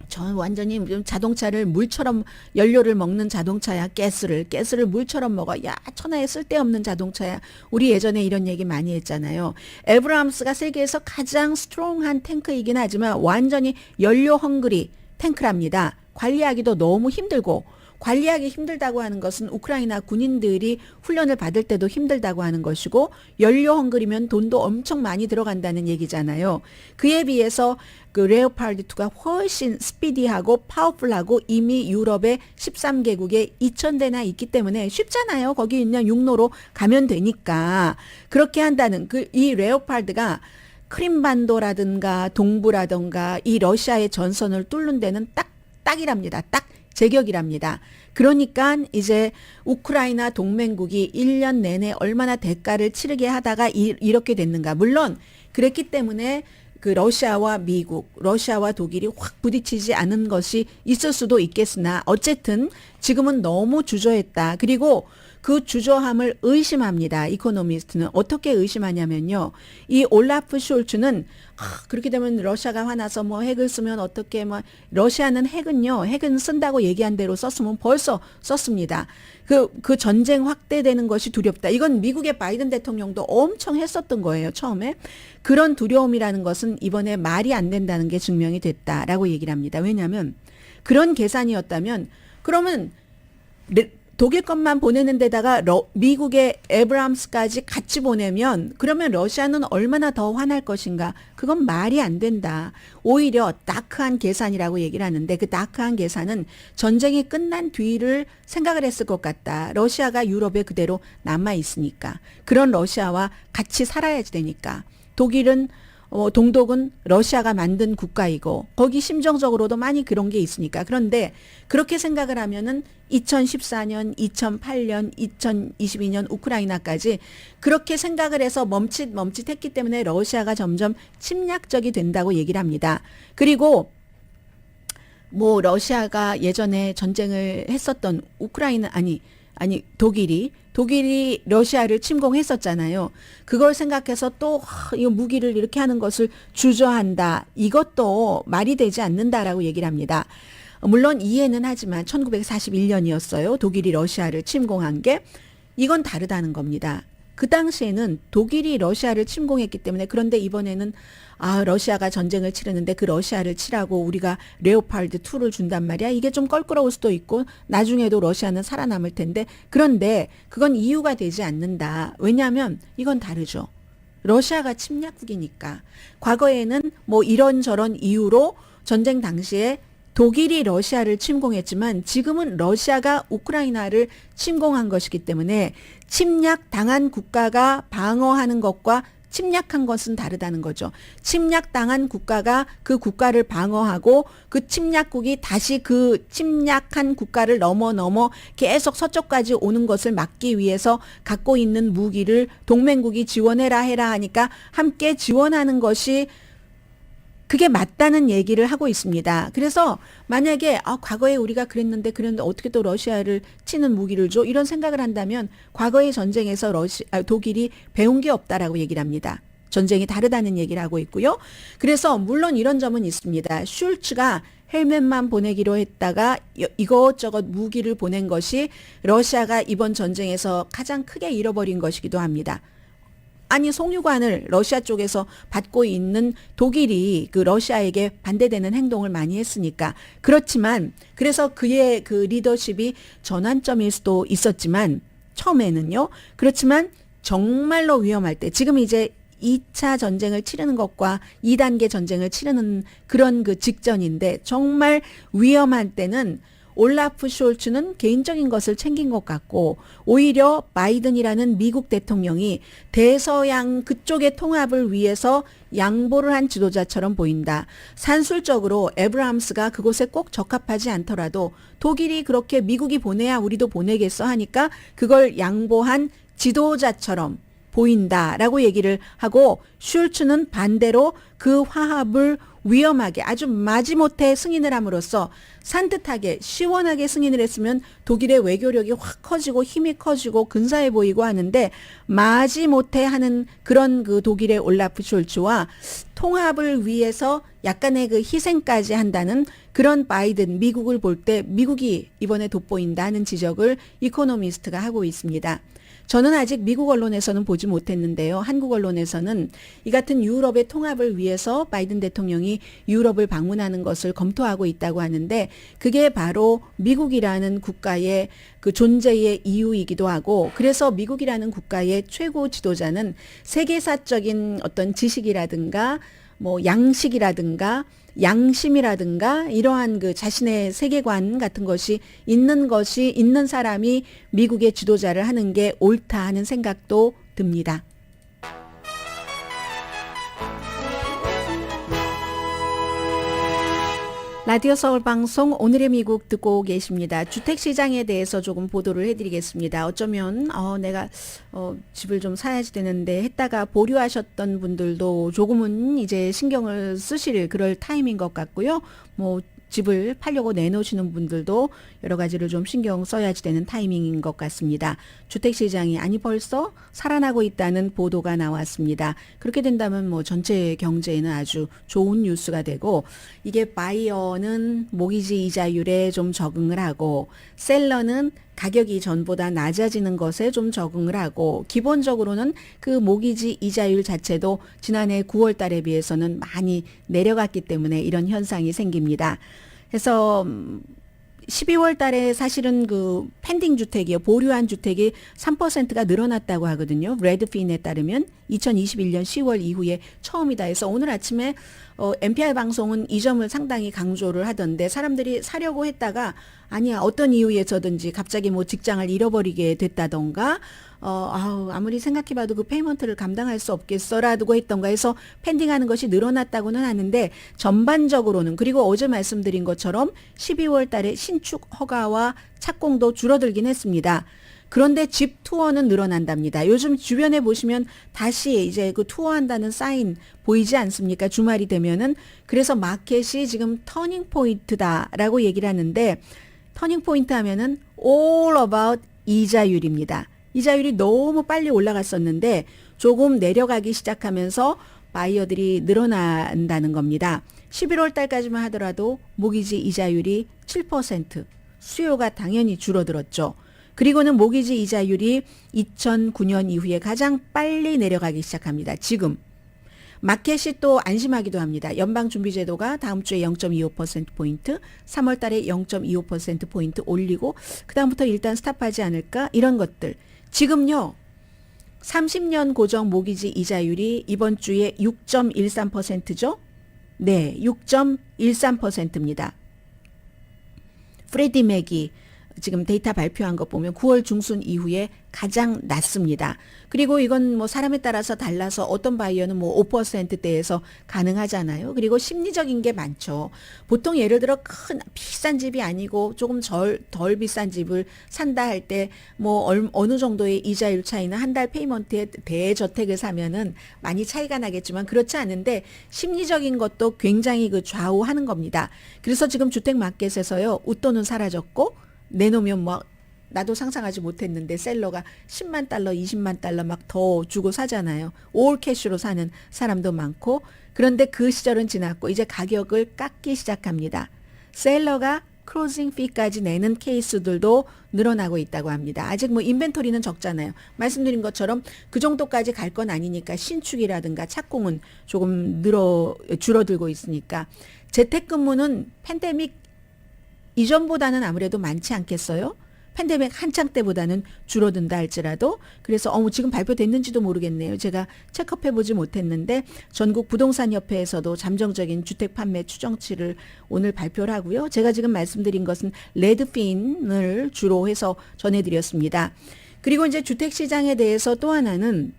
D: 저는 완전히 자동차를 물처럼 연료를 먹는 자동차야. 가스를 물처럼 먹어. 야, 천하에 쓸데없는 자동차야. 우리 예전에 이런 얘기 많이 했잖아요. 에브람스가 세계에서 가장 스트롱한 탱크이긴 하지만 완전히 연료 헝그리 탱크랍니다. 관리하기도 너무 힘들고 관리하기 힘들다고 하는 것은 우크라이나 군인들이 훈련을 받을 때도 힘들다고 하는 것이고 연료 헝그리면 돈도 엄청 많이 들어간다는 얘기잖아요. 그에 비해서 그 레오파르드 2가 훨씬 스피디하고 파워풀하고 이미 유럽의 13개국에 2,000대나 있기 때문에 쉽잖아요. 거기 있는 육로로 가면 되니까 그렇게 한다는 이 레오파르드가 크림반도라든가 동부라든가 이 러시아의 전선을 뚫는 데는 딱이랍니다. 딱 제격이랍니다. 그러니까 이제 우크라이나 동맹국이 1년 내내 얼마나 대가를 치르게 하다가 이렇게 됐는가. 물론 그랬기 때문에 그 러시아와 미국, 러시아와 독일이 확 부딪히지 않은 것이 있을 수도 있겠으나 어쨌든 지금은 너무 주저했다. 그리고 그 주저함을 의심합니다. 이코노미스트는 어떻게 의심하냐면요. 이 올라프 숄츠는 그렇게 되면 러시아가 화나서 뭐 핵을 쓰면 어떻게 러시아는 핵은 쓴다고 얘기한 대로 썼으면 벌써 썼습니다. 그 전쟁 확대되는 것이 두렵다. 이건 미국의 바이든 대통령도 엄청 했었던 거예요. 처음에. 그런 두려움이라는 것은 이번에 말이 안 된다는 게 증명이 됐다라고 얘기를 합니다. 왜냐하면 그런 계산이었다면 그러면 독일 것만 보내는 데다가 미국의 에브람스까지 같이 보내면 그러면 러시아는 얼마나 더 화날 것인가. 그건 말이 안 된다. 오히려 다크한 계산이라고 얘기를 하는데 그 다크한 계산은 전쟁이 끝난 뒤를 생각을 했을 것 같다. 러시아가 유럽에 그대로 남아있으니까. 그런 러시아와 같이 살아야 되니까. 독일은 동독은 러시아가 만든 국가이고 거기 심정적으로도 많이 그런 게 있으니까. 그런데 그렇게 생각을 하면은 2014년, 2008년, 2022년 우크라이나까지 그렇게 생각을 해서 멈칫했기 때문에 러시아가 점점 침략적이 된다고 얘기를 합니다. 그리고 뭐 러시아가 예전에 전쟁을 했었던 독일이 러시아를 침공했었잖아요. 그걸 생각해서 또 이 무기를 이렇게 하는 것을 주저한다. 이것도 말이 되지 않는다라고 얘기를 합니다. 물론 이해는 하지만 1941년이었어요. 독일이 러시아를 침공한 게. 이건 다르다는 겁니다. 그 당시에는 독일이 러시아를 침공했기 때문에 그런데 이번에는 러시아가 전쟁을 치르는데 그 러시아를 치라고 우리가 레오파르드 2를 준단 말이야. 이게 좀 껄끄러울 수도 있고 나중에도 러시아는 살아남을 텐데 그런데 그건 이유가 되지 않는다. 왜냐하면 이건 다르죠. 러시아가 침략국이니까. 과거에는 뭐 이런저런 이유로 전쟁 당시에 독일이 러시아를 침공했지만 지금은 러시아가 우크라이나를 침공한 것이기 때문에 침략당한 국가가 방어하는 것과 침략한 것은 다르다는 거죠. 침략당한 국가가 그 국가를 방어하고 그 침략국이 다시 그 침략한 국가를 넘어 계속 서쪽까지 오는 것을 막기 위해서 갖고 있는 무기를 동맹국이 지원해라 하니까 함께 지원하는 것이 그게 맞다는 얘기를 하고 있습니다. 그래서 만약에 과거에 우리가 그랬는데 어떻게 또 러시아를 치는 무기를 줘? 이런 생각을 한다면 과거의 전쟁에서 독일이 배운 게 없다라고 얘기를 합니다. 전쟁이 다르다는 얘기를 하고 있고요. 그래서 물론 이런 점은 있습니다. 슐츠가 헬멧만 보내기로 했다가 이것저것 무기를 보낸 것이 러시아가 이번 전쟁에서 가장 크게 잃어버린 것이기도 합니다. 아니 송유관을 러시아 쪽에서 받고 있는 독일이 그 러시아에게 반대되는 행동을 많이 했으니까. 그렇지만 그래서 그의 그 리더십이 전환점일 수도 있었지만 처음에는요. 그렇지만 정말로 위험할 때 지금 이제 2차 전쟁을 치르는 것과 2단계 전쟁을 치르는 그런 그 직전인데 정말 위험한 때는 올라프 숄츠는 개인적인 것을 챙긴 것 같고 오히려 바이든이라는 미국 대통령이 대서양 그쪽의 통합을 위해서 양보를 한 지도자처럼 보인다. 산술적으로 에브라함스가 그곳에 꼭 적합하지 않더라도 독일이 그렇게 미국이 보내야 우리도 보내겠어 하니까 그걸 양보한 지도자처럼 보인다라고 얘기를 하고 슐츠는 반대로 그 화합을 위험하게 아주 마지못해 승인을 함으로써 산뜻하게 시원하게 승인을 했으면 독일의 외교력이 확 커지고 힘이 커지고 근사해 보이고 하는데 마지못해 하는 그런 그 독일의 올라프 숄츠와 통합을 위해서 약간의 그 희생까지 한다는 그런 바이든 미국을 볼 때 미국이 이번에 돋보인다는 지적을 이코노미스트가 하고 있습니다. 저는 아직 미국 언론에서는 보지 못했는데요. 한국 언론에서는 이 같은 유럽의 통합을 위해서 바이든 대통령이 유럽을 방문하는 것을 검토하고 있다고 하는데 그게 바로 미국이라는 국가의 그 존재의 이유이기도 하고 그래서 미국이라는 국가의 최고 지도자는 세계사적인 어떤 지식이라든가 뭐 양식이라든가 양심이라든가 이러한 그 자신의 세계관 같은 것이 있는 사람이 미국의 지도자를 하는 게 옳다 하는 생각도 듭니다. 라디오 서울 방송 오늘의 미국 듣고 계십니다. 주택시장에 대해서 조금 보도를 해드리겠습니다. 어쩌면 내가 집을 좀 사야지 되는데 했다가 보류하셨던 분들도 조금은 이제 신경을 쓰실 그럴 타임인 것 같고요. 뭐 집을 팔려고 내놓으시는 분들도 여러 가지를 좀 신경 써야지 되는 타이밍인 것 같습니다. 주택시장이 벌써 살아나고 있다는 보도가 나왔습니다. 그렇게 된다면 뭐 전체 경제에는 아주 좋은 뉴스가 되고 이게 바이어는 모기지 이자율에 좀 적응을 하고 셀러는 가격이 전보다 낮아지는 것에 좀 적응을 하고 기본적으로는 그 모기지 이자율 자체도 지난해 9월 달에 비해서는 많이 내려갔기 때문에 이런 현상이 생깁니다. 그래서 12월 달에 사실은 그 펜딩 주택이요. 보류한 주택이 3%가 늘어났다고 하거든요. 레드핀에 따르면 2021년 10월 이후에 처음이다 해서 오늘 아침에 NPR 방송은 이 점을 상당히 강조를 하던데 사람들이 사려고 했다가 아니야 어떤 이유에서든지 갑자기 뭐 직장을 잃어버리게 됐다던가 아무리 생각해봐도 그 페이먼트를 감당할 수 없겠어라고 했던가 해서 펜딩하는 것이 늘어났다고는 하는데 전반적으로는 그리고 어제 말씀드린 것처럼 12월 달에 신축 허가와 착공도 줄어들긴 했습니다. 그런데 집 투어는 늘어난답니다. 요즘 주변에 보시면 다시 이제 그 투어한다는 사인 보이지 않습니까? 주말이 되면은. 그래서 마켓이 지금 터닝 포인트다라고 얘기를 하는데 터닝 포인트 하면은 all about 이자율입니다. 이자율이 너무 빨리 올라갔었는데 조금 내려가기 시작하면서 바이어들이 늘어난다는 겁니다. 11월 달까지만 하더라도 모기지 이자율이 7%, 수요가 당연히 줄어들었죠. 그리고는 모기지 이자율이 2009년 이후에 가장 빨리 내려가기 시작합니다. 지금. 마켓이 또 안심하기도 합니다. 연방준비제도가 다음 주에 0.25%포인트, 3월 달에 0.25%포인트 올리고 그다음부터 일단 스탑하지 않을까? 이런 것들. 지금요. 30년 고정 모기지 이자율이 이번 주에 6.13%죠? 네, 6.13%입니다. 프레디 맥이 지금 데이터 발표한 것 보면 9월 중순 이후에 가장 낮습니다. 그리고 이건 뭐 사람에 따라서 달라서 어떤 바이어는 뭐 5%대에서 가능하잖아요. 그리고 심리적인 게 많죠. 보통 예를 들어 큰 비싼 집이 아니고 조금 덜 비싼 집을 산다 할 때 뭐 어느 정도의 이자율 차이나 한 달 페이먼트에 대저택을 사면은 많이 차이가 나겠지만 그렇지 않은데 심리적인 것도 굉장히 그 좌우하는 겁니다. 그래서 지금 주택 마켓에서요. 웃돈은 사라졌고 내놓으면 뭐 나도 상상하지 못했는데 셀러가 10만 달러, 20만 달러 막 더 주고 사잖아요. 올 캐시로 사는 사람도 많고 그런데 그 시절은 지났고 이제 가격을 깎기 시작합니다. 셀러가 크로징 피까지 내는 케이스들도 늘어나고 있다고 합니다. 아직 뭐 인벤토리는 적잖아요. 말씀드린 것처럼 그 정도까지 갈 건 아니니까 신축이라든가 착공은 조금 줄어들고 있으니까 재택근무는 팬데믹 이전보다는 아무래도 많지 않겠어요? 팬데믹 한창 때보다는 줄어든다 할지라도 그래서 지금 발표됐는지도 모르겠네요. 제가 체크해보지 못했는데 전국 부동산협회에서도 잠정적인 주택 판매 추정치를 오늘 발표를 하고요. 제가 지금 말씀드린 것은 레드핀을 주로 해서 전해드렸습니다. 그리고 이제 주택시장에 대해서 또 하나는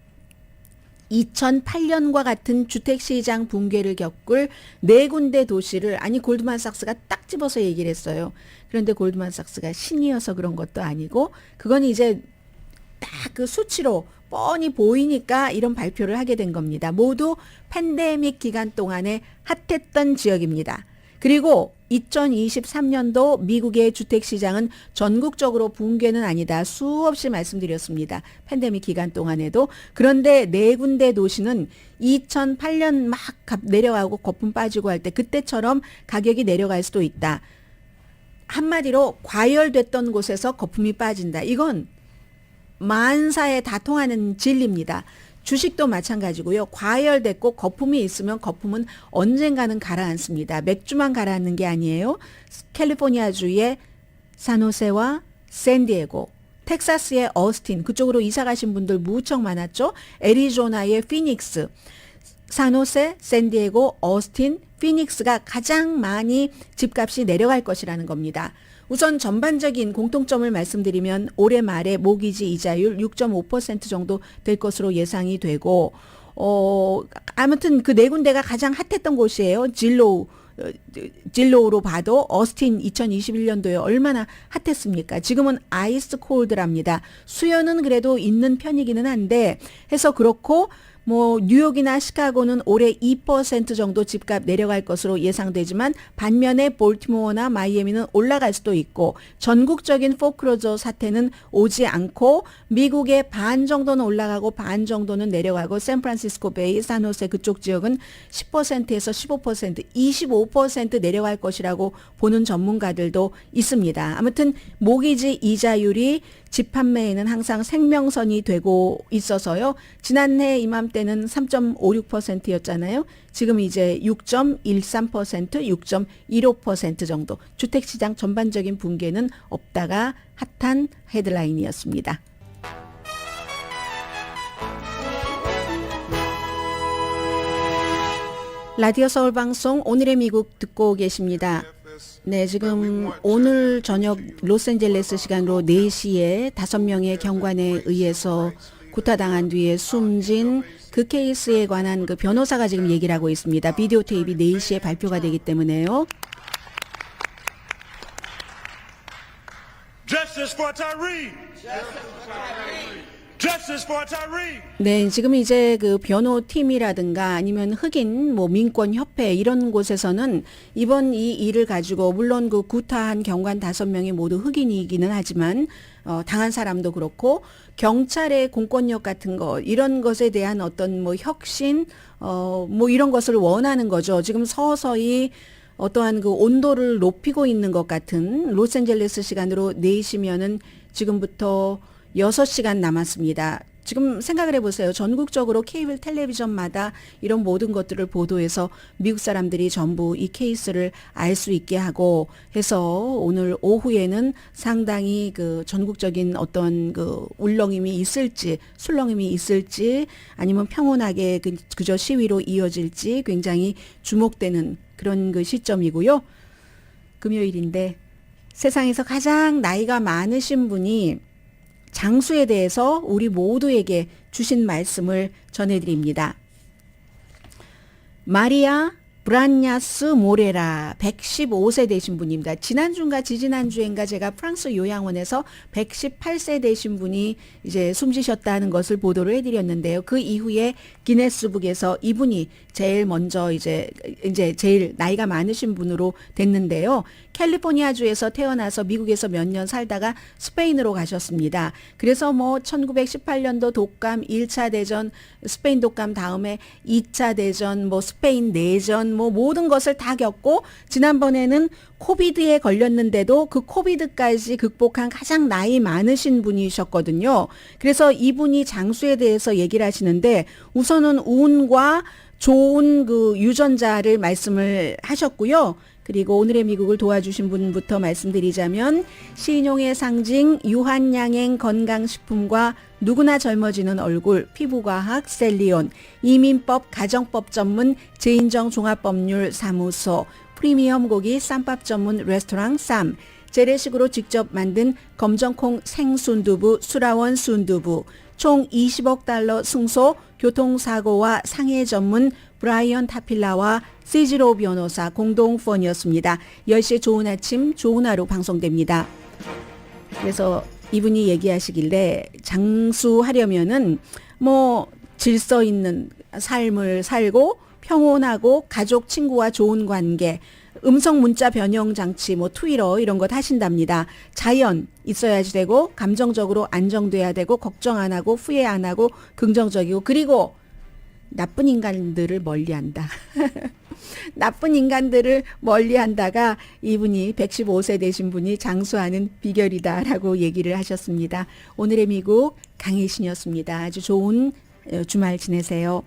D: 2008년과 같은 주택시장 붕괴를 겪을 4군데 도시를 골드만삭스가 딱 집어서 얘기를 했어요. 그런데 골드만삭스가 신이어서 그런 것도 아니고 그건 이제 딱 그 수치로 뻔히 보이니까 이런 발표를 하게 된 겁니다. 모두 팬데믹 기간 동안에 핫했던 지역입니다. 그리고 2023년도 미국의 주택시장은 전국적으로 붕괴는 아니다. 수없이 말씀드렸습니다. 팬데믹 기간 동안에도. 그런데 4군데 도시는 2008년 막 내려가고 거품 빠지고 할 때 그때처럼 가격이 내려갈 수도 있다. 한마디로 과열됐던 곳에서 거품이 빠진다. 이건 만사에 다 통하는 진리입니다. 주식도 마찬가지고요. 과열됐고 거품이 있으면 거품은 언젠가는 가라앉습니다. 맥주만 가라앉는 게 아니에요. 캘리포니아주의 산호세와 샌디에고, 텍사스의 어스틴, 그쪽으로 이사 가신 분들 무척 많았죠. 애리조나의 피닉스, 산호세, 샌디에고, 어스틴, 피닉스가 가장 많이 집값이 내려갈 것이라는 겁니다. 우선 전반적인 공통점을 말씀드리면 올해 말에 모기지 이자율 6.5% 정도 될 것으로 예상이 되고 아무튼 그 4군데가 가장 핫했던 곳이에요. 진로우로 봐도 어스틴 2021년도에 얼마나 핫했습니까? 지금은 아이스 콜드랍니다. 수요는 그래도 있는 편이기는 한데 해서 그렇고 뭐 뉴욕이나 시카고는 올해 2% 정도 집값 내려갈 것으로 예상되지만 반면에 볼티모어나 마이애미는 올라갈 수도 있고 전국적인 포크로저 사태는 오지 않고 미국의 반 정도는 올라가고 반 정도는 내려가고 샌프란시스코 베이, 산호세 그쪽 지역은 10%에서 15%, 25% 내려갈 것이라고 보는 전문가들도 있습니다. 아무튼 모기지 이자율이 집 판매에는 항상 생명선이 되고 있어서요. 지난해 이맘때는 3.56%였잖아요. 지금 이제 6.13%, 6.15% 정도. 주택시장 전반적인 붕괴는 없다가 핫한 헤드라인이었습니다. 라디오 서울 방송 오늘의 미국 듣고 계십니다. 네, 지금 오늘 저녁 로스앤젤레스 시간으로 4시에 5명의 경관에 의해서 구타당한 뒤에 숨진 그 케이스에 관한 그 변호사가 지금 얘기를 하고 있습니다. 비디오 테이프 4시에 발표가 되기 때문에요.
F: Justice for Tyree. Justice for Tyree.
D: 네, 지금 이제 그 변호팀이라든가 아니면 흑인 뭐 민권협회 이런 곳에서는 이번 이 일을 가지고 물론 그 구타한 경관 5명이 모두 흑인이기는 하지만 당한 사람도 그렇고 경찰의 공권력 같은 거 이런 것에 대한 어떤 뭐 혁신 뭐 이런 것을 원하는 거죠. 지금 서서히 어떠한 그 온도를 높이고 있는 것 같은 로스앤젤레스 시간으로 4시면은 지금부터 6시간 남았습니다. 지금 생각을 해보세요. 전국적으로 케이블 텔레비전마다 이런 모든 것들을 보도해서 미국 사람들이 전부 이 케이스를 알 수 있게 하고 해서 오늘 오후에는 상당히 그 전국적인 어떤 그 울렁임이 있을지 술렁임이 있을지 아니면 평온하게 그저 시위로 이어질지 굉장히 주목되는 그런 그 시점이고요. 금요일인데 세상에서 가장 나이가 많으신 분이 장수에 대해서 우리 모두에게 주신 말씀을 전해드립니다. 마리아 브란야스 모레라 115세 되신 분입니다. 지난주인가 지지난주인가 제가 프랑스 요양원에서 118세 되신 분이 이제 숨지셨다는 것을 보도를 해드렸는데요. 그 이후에 기네스북에서 이분이 제일 먼저 이제 제일 나이가 많으신 분으로 됐는데요. 캘리포니아주에서 태어나서 미국에서 몇 년 살다가 스페인으로 가셨습니다. 그래서 뭐 1918년도 독감 1차 대전, 스페인 독감 다음에 2차 대전, 뭐 스페인 내전, 뭐 모든 것을 다 겪고 지난번에는 코비드에 걸렸는데도 그 코비드까지 극복한 가장 나이 많으신 분이셨거든요. 그래서 이분이 장수에 대해서 얘기를 하시는데 우선은 운과 좋은 그 유전자를 말씀을 하셨고요. 그리고 오늘의 미국을 도와주신 분부터 말씀드리자면 신용의 상징 유한양행 건강식품과 누구나 젊어지는 얼굴 피부과학 셀리온, 이민법 가정법 전문 제인정 종합법률 사무소, 프리미엄 고기 쌈밥 전문 레스토랑 쌈, 재래식으로 직접 만든 검정콩 생순두부 수라원 순두부, 총 20억 달러 승소 교통사고와 상해 전문 브라이언 타필라와 시지로 변호사 공동 후원이었습니다. 10시에 좋은 아침 좋은 하루 방송됩니다. 그래서 이분이 얘기하시길래 장수하려면은 뭐 질서 있는 삶을 살고 평온하고 가족 친구와 좋은 관계, 음성 문자 변형 장치 뭐 트위터 이런 것 하신답니다. 자연 있어야지 되고 감정적으로 안정돼야 되고 걱정 안 하고 후회 안 하고 긍정적이고 그리고 나쁜 인간들을 멀리한다. 나쁜 인간들을 멀리한다가 이분이 115세 되신 분이 장수하는 비결이다라고 얘기를 하셨습니다. 오늘의 미국 강혜신이었습니다. 아주 좋은 주말 지내세요.